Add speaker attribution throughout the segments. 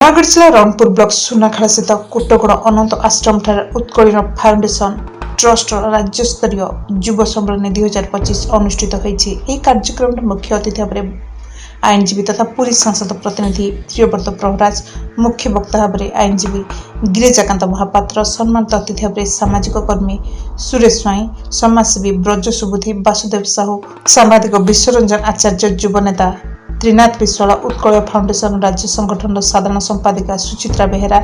Speaker 1: ନୟାଗଡ଼ ଜିଲ୍ଲା ରଣପୁର ବ୍ଲକ ସୁନାଖେଳା ସ୍ଥିତ କୋଟଗଡ଼ ଅନନ୍ତ ଆଶ୍ରମଠାରେ ଉତ୍କଳୀନ ଫାଉଣ୍ଡେସନ ଟ୍ରଷ୍ଟର ରାଜ୍ୟସ୍ତରୀୟ ଯୁବ ସମ୍ମିଳନୀ 2025 ଅନୁଷ୍ଠିତ ହୋଇଛି। ଏହି କାର୍ଯ୍ୟକ୍ରମରେ ମୁଖ୍ୟ ଅତିଥି ଭାବରେ ଆଇନଜୀବୀ ତଥା ପୁରୀ ସାଂସଦ ପ୍ରତିନିଧି ପ୍ରିୟବ୍ରତ ପ୍ରହରାଜ, ମୁଖ୍ୟ ବକ୍ତା ଭାବରେ ଆଇନଜୀବୀ ଗିରିଜାକାନ୍ତ ମହାପାତ୍ର, ସମ୍ମାନିତ ଅତିଥି ଭାବରେ ସାମାଜିକ କର୍ମୀ ସୁରେଶ ସ୍ୱାଇଁ, ସମାଜସେବୀ ବ୍ରଜ ସୁବୁଦ୍ଧି, ବାସୁଦେବ ସାହୁ, ସାମ୍ବାଦିକ ବିଶ୍ୱରଞ୍ଜନ ଆଚାର୍ଯ୍ୟ, ଯୁବ ନେତା ତ୍ରିନାଥ ବିଶ୍ୱାଳ, ଉତ୍କଳୀୟ ଫାଉଣ୍ଡେସନ ରାଜ୍ୟ ସଂଗଠନର ସାଧାରଣ ସମ୍ପାଦିକା ସୁଚିତ୍ରା ବେହେରା,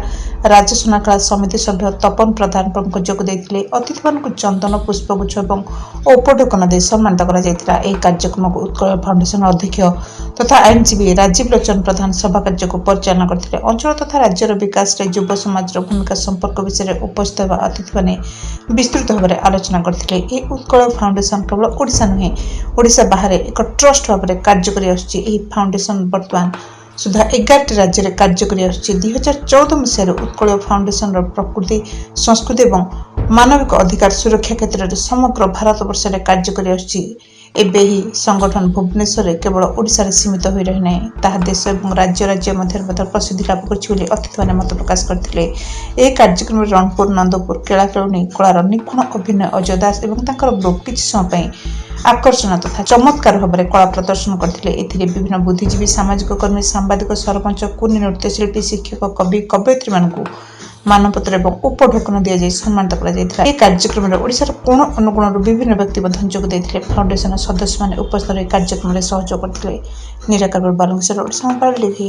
Speaker 1: ରାଜ୍ୟ ସୁନାଖେଳା ସମିତି ସଭ୍ୟ ତପନ ପ୍ରଧାନ ପ୍ରମୁଖ ଯୋଗ ଦେଇଥିଲେ। ଅତିଥିମାନଙ୍କୁ ଚନ୍ଦନ ପୁଷ୍ପଗୁଚ୍ଛ ଏବଂ ଔପଢକନ ଦେଇ ସମ୍ମାନିତ କରାଯାଇଥିଲା। ଏହି କାର୍ଯ୍ୟକ୍ରମକୁ ଉତ୍କଳୀୟ ଫାଉଣ୍ଡେସନ ଅଧ୍ୟକ୍ଷ ତଥା ଆଇନଜୀବୀ ରାଜୀବ ଲୋଚନ ପ୍ରଧାନ ସଭା କାର୍ଯ୍ୟକୁ ପରିଚାଳନା କରିଥିଲେ। ଅଞ୍ଚଳ ତଥା ରାଜ୍ୟର ବିକାଶରେ ଯୁବ ସମାଜର ଭୂମିକା ସମ୍ପର୍କ ବିଷୟରେ ଉପସ୍ଥିତ ହେବା ଅତିଥିମାନେ ବିସ୍ତୃତ ଭାବରେ ଆଲୋଚନା କରିଥିଲେ। ଏହି ଉତ୍କଳୀୟ ଫାଉଣ୍ଡେସନ କେବଳ ଓଡ଼ିଶା ନୁହେଁ, ଓଡ଼ିଶା ବାହାରେ ଏକ ଟ୍ରଷ୍ଟ ଭାବରେ କାର୍ଯ୍ୟ କରି ଆସୁଛି। ଏହି ଫାଉଣ୍ଡେସନ ବର୍ତ୍ତମାନ ସୁଦ୍ଧା 11ଟି ରାଜ୍ୟରେ କାର୍ଯ୍ୟ କରି ଆସୁଛି। 2014 ମସିହାରୁ ଉତ୍କଳୀୟ ଫାଉଣ୍ଡେସନର ପ୍ରକୃତି, ସଂସ୍କୃତି ଏବଂ ମାନବିକ ଅଧିକାର ସୁରକ୍ଷା କ୍ଷେତ୍ରରେ ସମଗ୍ର ଭାରତବର୍ଷରେ କାର୍ଯ୍ୟ କରି ଆସୁଛି। ଏବେ ଏହି ସଂଗଠନ ଭୁବନେଶ୍ୱରରେ କେବଳ ଓଡ଼ିଶାରେ ସୀମିତ ହୋଇ ରହିନାହିଁ, ତାହା ଦେଶ ଏବଂ ରାଜ୍ୟ ମଧ୍ୟରେ ମଧ୍ୟ ପ୍ରସିଦ୍ଧି ଲାଭ କରିଛି ବୋଲି ଅତିଥିମାନେ ମତ ପ୍ରକାଶ କରିଥିଲେ। ଏହି କାର୍ଯ୍ୟକ୍ରମରେ ରଣପୁର, ନନ୍ଦପୁର, କେଳାକେଳୁଣି କଳାର ନିପୁଣ ଅଭିନୟ ଅଜୟ ଦାସ ଏବଂ ତାଙ୍କର ଗ୍ରୁପ କିଛି ସମୟ ପାଇଁ ଆକର୍ଷଣ ତଥା ଚମତ୍କାର ଭାବରେ କଳା ପ୍ରଦର୍ଶନ କରିଥିଲେ। ଏଥିରେ ବିଭିନ୍ନ ବୁଦ୍ଧିଜୀବୀ, ସାମାଜିକ କର୍ମୀ, ସାମ୍ବାଦିକ, ସରପଞ୍ଚ, କୁନି ନୃତ୍ୟଶିଳ୍ପୀ, ଶିକ୍ଷକ, କବି, କବୟିତ୍ରୀମାନଙ୍କୁ ମାନପତ୍ର ଏବଂ ଉପଢୌକନ ଦିଆଯାଇ ସମ୍ମାନିତ କରାଯାଇଥିଲା। ଏହି କାର୍ଯ୍ୟକ୍ରମରେ ଓଡ଼ିଶାର କୋଣ ଅନୁକୋଣରୁ ବିଭିନ୍ନ ବ୍ୟକ୍ତି ମଧ୍ୟ ଯୋଗ ଦେଇଥିଲେ। ଫାଉଣ୍ଡେସନ ସଦସ୍ୟମାନେ ଉପସ୍ଥିତ ରହି କାର୍ଯ୍ୟକ୍ରମରେ ସହଯୋଗ କରିଥିଲେ। ନିରାକାର ବାଲୁଙ୍ଗେଶ୍ୱର, ଓଡ଼ିଶା ମୋବାଇଲ ଟିଭି।